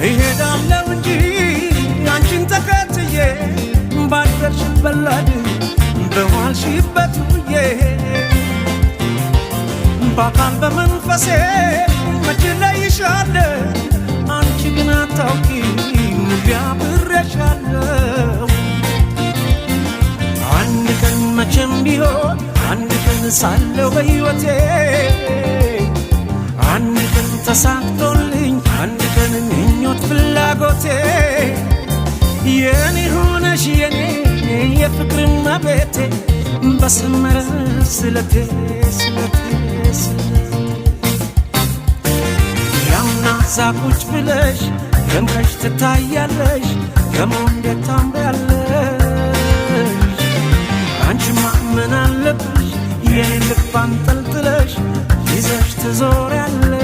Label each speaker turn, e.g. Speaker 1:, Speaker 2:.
Speaker 1: ይሄዳለው እንጂ አንቺን ተከትዬ ባደርሽ በላድ በዋልሽበት ውዬ በአካል በመንፈሴ መች ለይሻለሁ አንቺ ግን አታውቂም አብሬሻለሁ አንድ ቀን መቼም ቢሆን አንድ ቀን ሳለሁ በሕይወቴ አንድ ቀን ተሳክቶልኝ አንድ ቀን ምኞት ፍላጎቴ የኔ ሆነሽ የኔ የፍቅር እመቤቴ በሰመረ ስለቴ ስለቴ ያውና ዛቁጭ ብለሽ ደምቀሽ ትታያለሽ ከመንገድ ታምሪያለሽ አንቺማ ምን አለብሽ የኔ ልብ አንጠልጥለሽ ይዘሽ ትዞሪያለሽ